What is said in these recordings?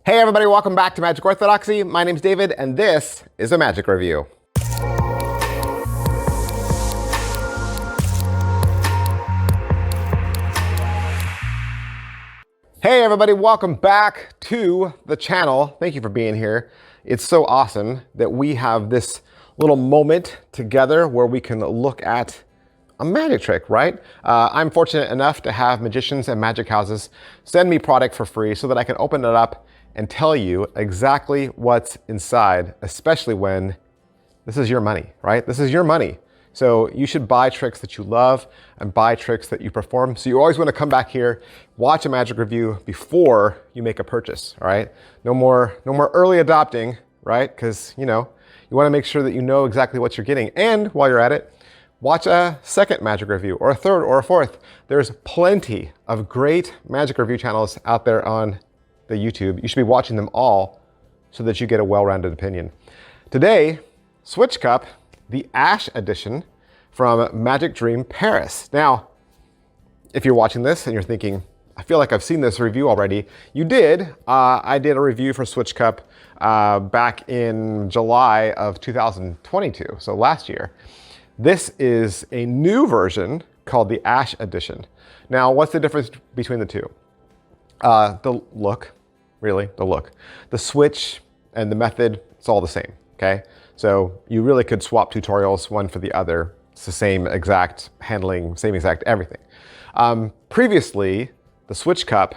Hey everybody, welcome back to Magic Orthodoxy. My name's David and this is a magic review. Hey everybody, welcome back to the channel. Thank you for being here. It's so awesome that we have this little moment together where we can look at a magic trick, right? I'm fortunate enough to have magicians and magic houses send me product for free so that I can open it up and tell you exactly what's inside, especially when this is your money, right? This is your money. So you should buy tricks that you love and buy tricks that you perform. So you always want to come back here, watch a magic review before you make a purchase, all right? No more early adopting, right? Because you want to make sure that you know exactly what you're getting. And while you're at it, watch a second magic review or a third or a fourth. There's plenty of great magic review channels out there on the YouTube. You should be watching them all so that you get a well-rounded opinion. Today, Switch Cup, the Ash edition from Magic Dream Paris. Now, if you're watching this and you're thinking, I feel like I've seen this review already, you did. I did a review for Switch Cup back in July of 2022, so last year. This is a new version called the Ash edition. Now, what's the difference between the two? The look, really, the look. The switch and the method, it's all the same, okay? So you really could swap tutorials one for the other. It's the same exact handling, same exact everything. Previously, the Switch Cup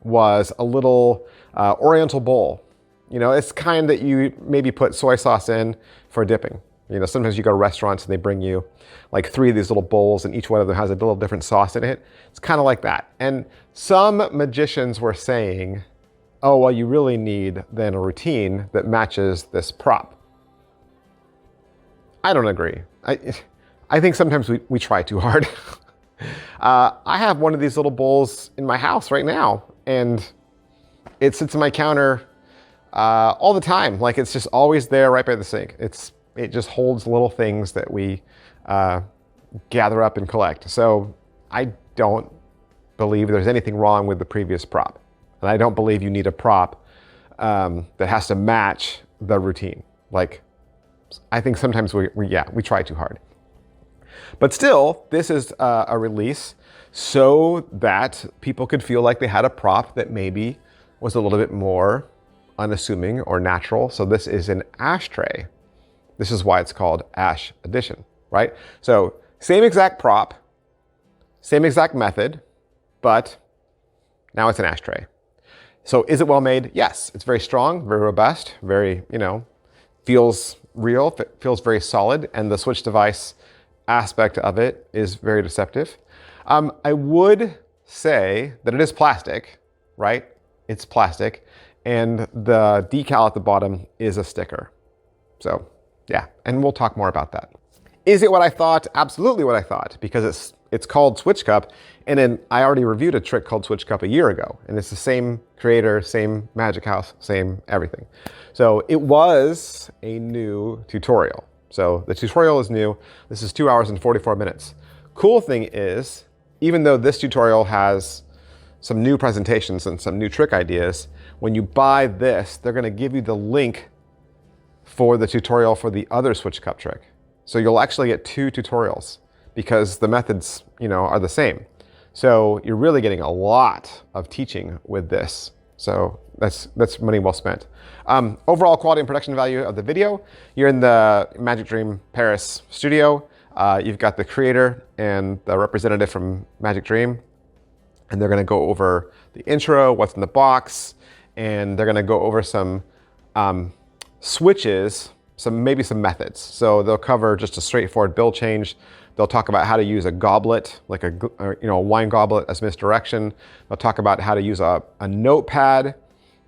was a little oriental bowl. It's kind that you maybe put soy sauce in for dipping. Sometimes you go to restaurants and they bring you like 3 of these little bowls and each one of them has a little different sauce in it. It's kind of like that. And some magicians were saying, oh, well, you really need then a routine that matches this prop. I don't agree. I think sometimes we try too hard. I have one of these little bowls in my house right now and it sits on my counter all the time. Like it's just always there right by the sink. It just holds little things that we gather up and collect. So I don't believe there's anything wrong with the previous prop. And I don't believe you need a prop that has to match the routine. Like, I think sometimes we try too hard. But still, this is a release so that people could feel like they had a prop that maybe was a little bit more unassuming or natural. So this is an ashtray. This is why it's called Ash Edition, right? So same exact prop, same exact method, but now it's an ashtray. So is it well made? Yes, it's very strong, very robust, very, feels real, feels very solid, and the switch device aspect of it is very deceptive. I would say that it is plastic, right? It's plastic, and the decal at the bottom is a sticker. So yeah, and we'll talk more about that. Is it what I thought? Absolutely what I thought, because it's called Switch Cup, and then I already reviewed a trick called Switch Cup a year ago, and it's the same creator, same magic house, same everything. So it was a new tutorial. So the tutorial is new. This is 2 hours and 44 minutes. Cool thing is, even though this tutorial has some new presentations and some new trick ideas, when you buy this, they're gonna give you the link for the tutorial for the other Switch Cup trick. So you'll actually get 2 tutorials because the methods, are the same. So you're really getting a lot of teaching with this. So that's money well spent. Overall quality and production value of the video, you're in the Magic Dream Paris studio. You've got the creator and the representative from Magic Dream, and they're gonna go over the intro, what's in the box, and they're gonna go over some switches, maybe some methods. So they'll cover just a straightforward build change. They'll talk about how to use a goblet, like a wine goblet as misdirection. They'll talk about how to use a notepad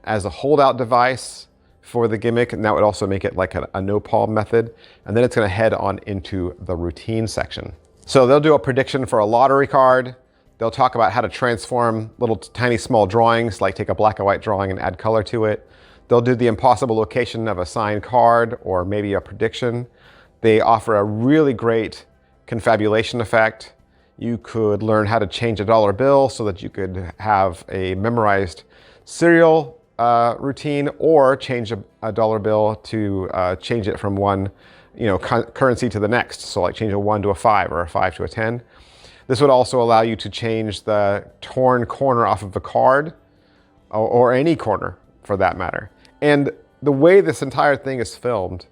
as a holdout device for the gimmick, and that would also make it like a no palm method. And then it's gonna head on into the routine section. So they'll do a prediction for a lottery card. They'll talk about how to transform little tiny small drawings, like take a black and white drawing and add color to it. They'll do the impossible location of a signed card or maybe a prediction. They offer a really great confabulation effect. You could learn how to change a dollar bill so that you could have a memorized serial routine, or change a dollar bill to change it from one, currency to the next. So like change a 1 to a 5 or a 5 to a 10. This would also allow you to change the torn corner off of a card, or any corner for that matter. And the way this entire thing is filmed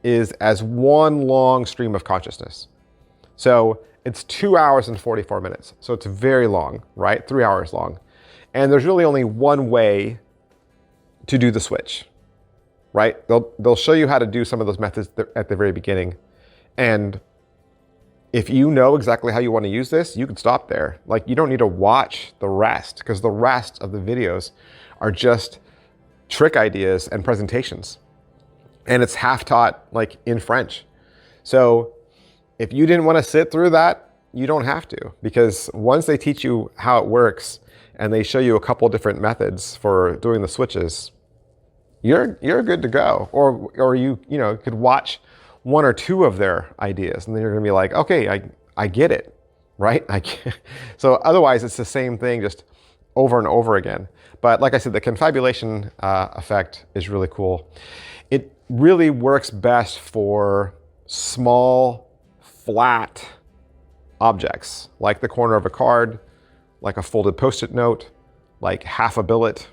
is as one long stream of consciousness. So it's 2 hours and 44 minutes. So it's very long, right? 3 hours long. And there's really only one way to do the switch, right? They'll show you how to do some of those methods at the very beginning. And if you know exactly how you want to use this, you can stop there. Like, you don't need to watch the rest, because the rest of the videos are just trick ideas and presentations. And it's half taught like in French. So if you didn't want to sit through that, you don't have to, because once they teach you how it works and they show you a couple different methods for doing the switches, you're good to go. Or you could watch 1 or 2 of their ideas, and then you're going to be like, okay, I get it, right? So otherwise, it's the same thing, just over and over again. But like I said, the confabulation effect is really cool. It really works best for small, flat objects, like the corner of a card, like a folded Post-it note, like half a billet,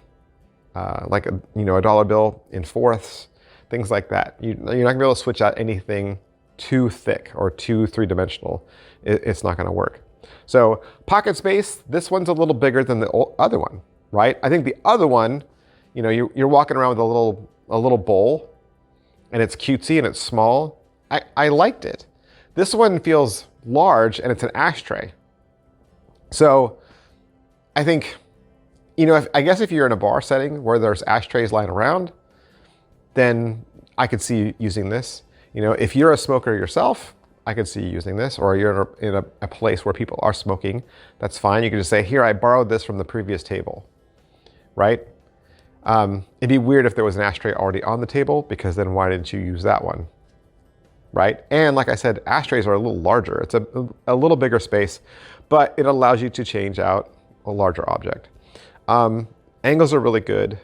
like a dollar bill in fourths. Things like that. You're not gonna be able to switch out anything too thick or too three-dimensional. It's not gonna work. So pocket space, this one's a little bigger than the other one, right? I think the other one, you're walking around with a little bowl, and it's cutesy and it's small. I liked it. This one feels large, and it's an ashtray. So I think, I guess if you're in a bar setting where there's ashtrays lying around, then I could see you using this. If you're a smoker yourself, I could see you using this, or you're in a place where people are smoking, that's fine. You can just say, here, I borrowed this from the previous table, right? It'd be weird if there was an ashtray already on the table, because then why didn't you use that one, right? And like I said, ashtrays are a little larger. It's a little bigger space, but it allows you to change out a larger object. Angles are really good.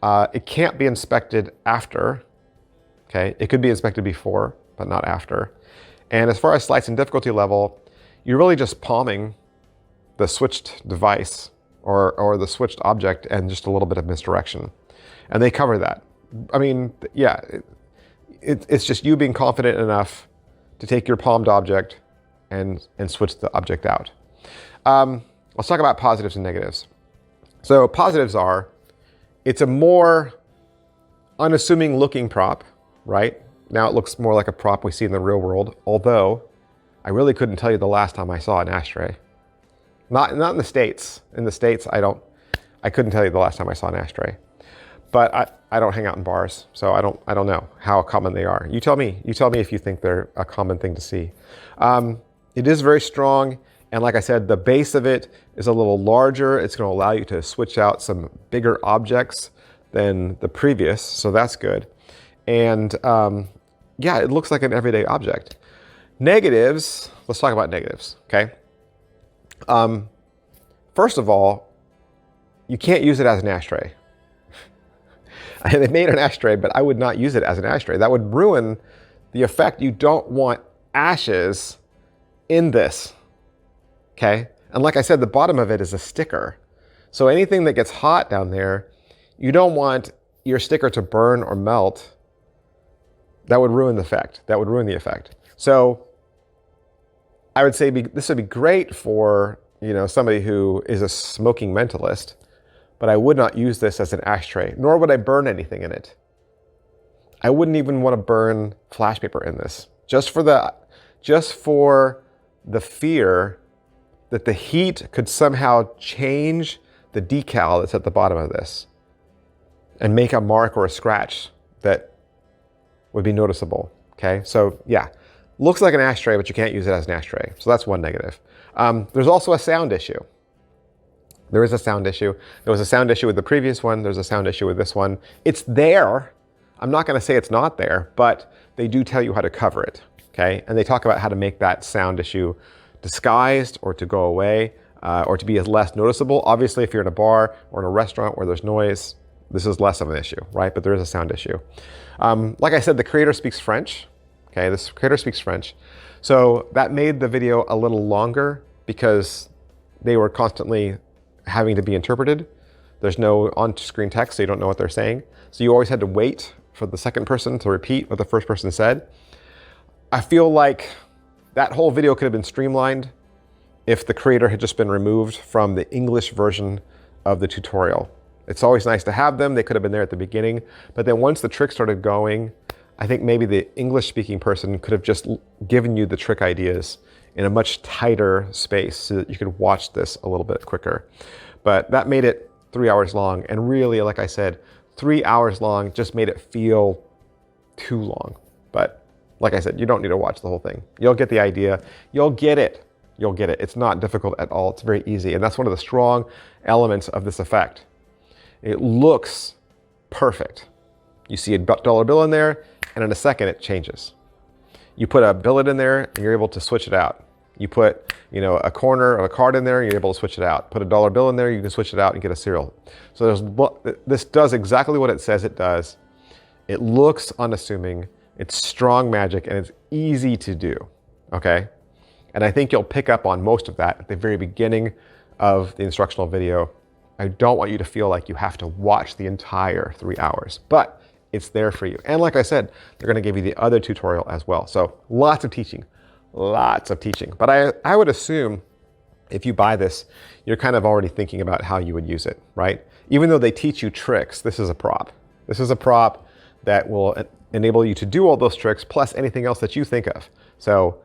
It can't be inspected after, okay? It could be inspected before, but not after. And as far as slice and difficulty level, you're really just palming the switched device or the switched object and just a little bit of misdirection. And they cover that. I mean, yeah, it's just you being confident enough to take your palmed object and switch the object out. Let's talk about positives and negatives. So positives are, it's a more unassuming looking prop, right? Now it looks more like a prop we see in the real world, although I really couldn't tell you the last time I saw an ashtray. Not in the States. In the States, I couldn't tell you the last time I saw an ashtray. But I don't hang out in bars, so I don't know how common they are. You tell me if you think they're a common thing to see. It is very strong. And like I said, the base of it is a little larger. It's going to allow you to switch out some bigger objects than the previous, so that's good. And yeah, it looks like an everyday object. Negatives, let's talk about negatives, okay? First of all, you can't use it as an ashtray. They made an ashtray, but I would not use it as an ashtray. That would ruin the effect. You don't want ashes in this. Okay, and like I said, the bottom of it is a sticker. So anything that gets hot down there, you don't want your sticker to burn or melt. That would ruin the effect. That would ruin the effect. So I would say this would be great for somebody who is a smoking mentalist, but I would not use this as an ashtray, nor would I burn anything in it. I wouldn't even want to burn flash paper in this, just for the fear that the heat could somehow change the decal that's at the bottom of this and make a mark or a scratch that would be noticeable, okay? So yeah, looks like an ashtray, but you can't use it as an ashtray. So that's one negative. There's also a sound issue. There is a sound issue. There was a sound issue with the previous one. There's a sound issue with this one. It's there. I'm not gonna say it's not there, but they do tell you how to cover it, okay? And they talk about how to make that sound issue disguised or to go away or to be as less noticeable. Obviously, if you're in a bar or in a restaurant where there's noise, this is less of an issue, right? But there is a sound issue. Like I said, the creator speaks French. Okay, this creator speaks French. So that made the video a little longer because they were constantly having to be interpreted. There's no on-screen text, so you don't know what they're saying. So you always had to wait for the second person to repeat what the first person said. I feel like that whole video could have been streamlined if the creator had just been removed from the English version of the tutorial. It's always nice to have them. They could have been there at the beginning. But then once the trick started going, I think maybe the English-speaking person could have just given you the trick ideas in a much tighter space so that you could watch this a little bit quicker. But that made it 3 hours long. And really, like I said, 3 hours long just made it feel too long. But like I said, you don't need to watch the whole thing. You'll get the idea. You'll get it. You'll get it. It's not difficult at all. It's very easy. And that's one of the strong elements of this effect. It looks perfect. You see a dollar bill in there, and in a second it changes. You put a billet in there, and you're able to switch it out. You put, a corner of a card in there, and you're able to switch it out. Put a dollar bill in there, you can switch it out and get a cereal. So this does exactly what it says it does. It looks unassuming. It's strong magic, and it's easy to do, okay? And I think you'll pick up on most of that at the very beginning of the instructional video. I don't want you to feel like you have to watch the entire 3 hours, but it's there for you. And like I said, they're gonna give you the other tutorial as well. So lots of teaching. But I would assume if you buy this, you're kind of already thinking about how you would use it, right? Even though they teach you tricks, this is a prop. This is a prop that will enable you to do all those tricks plus anything else that you think of. So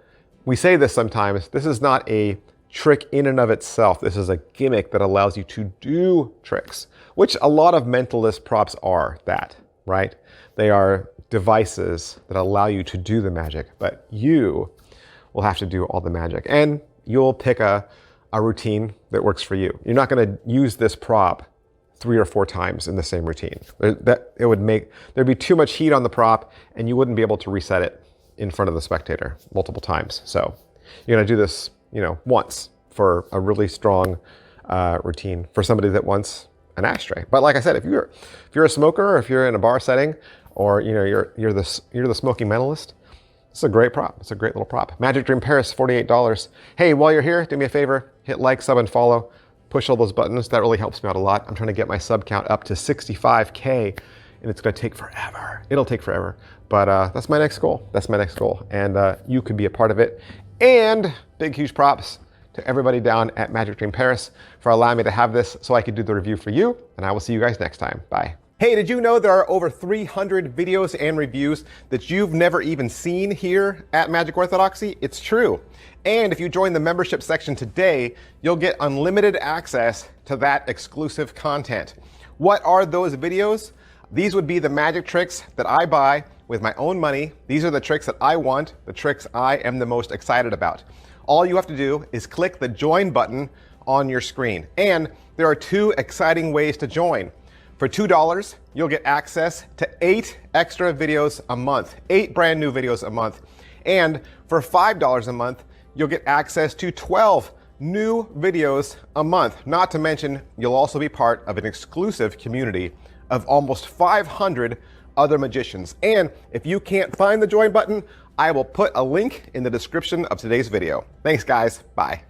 we say this sometimes, this is not a trick in and of itself. This is a gimmick that allows you to do tricks, which a lot of mentalist props are that, right? They are devices that allow you to do the magic, but you will have to do all the magic. And you'll pick a routine that works for you. You're not gonna use this prop 3 or 4 times in the same routine. There'd be too much heat on the prop and you wouldn't be able to reset it in front of the spectator multiple times. So you're gonna do this, once for a really strong routine for somebody that wants an ashtray. But like I said, if you're a smoker, or if you're in a bar setting, or you're the smoking mentalist, it's a great prop. It's a great little prop. Magic Dream Paris, $48. Hey, while you're here, do me a favor, hit like, sub, and follow. Push all those buttons. That really helps me out a lot. I'm trying to get my sub count up to 65K, and it's gonna take forever. It'll take forever, but that's my next goal. That's my next goal, and you could be a part of it. And big, huge props to everybody down at Magic Dream Paris for allowing me to have this so I could do the review for you, and I will see you guys next time. Bye. Hey, did you know there are over 300 videos and reviews that you've never even seen here at Magic Orthodoxy? It's true. And if you join the membership section today, you'll get unlimited access to that exclusive content. What are those videos? These would be the magic tricks that I buy with my own money. These are the tricks that I want, the tricks I am the most excited about. All you have to do is click the join button on your screen. And there are 2 exciting ways to join. For $2, you'll get access to 8 extra videos a month, 8 brand new videos a month. And for $5 a month, you'll get access to 12 new videos a month. Not to mention, you'll also be part of an exclusive community of almost 500 other magicians. And if you can't find the join button, I will put a link in the description of today's video. Thanks, guys. Bye.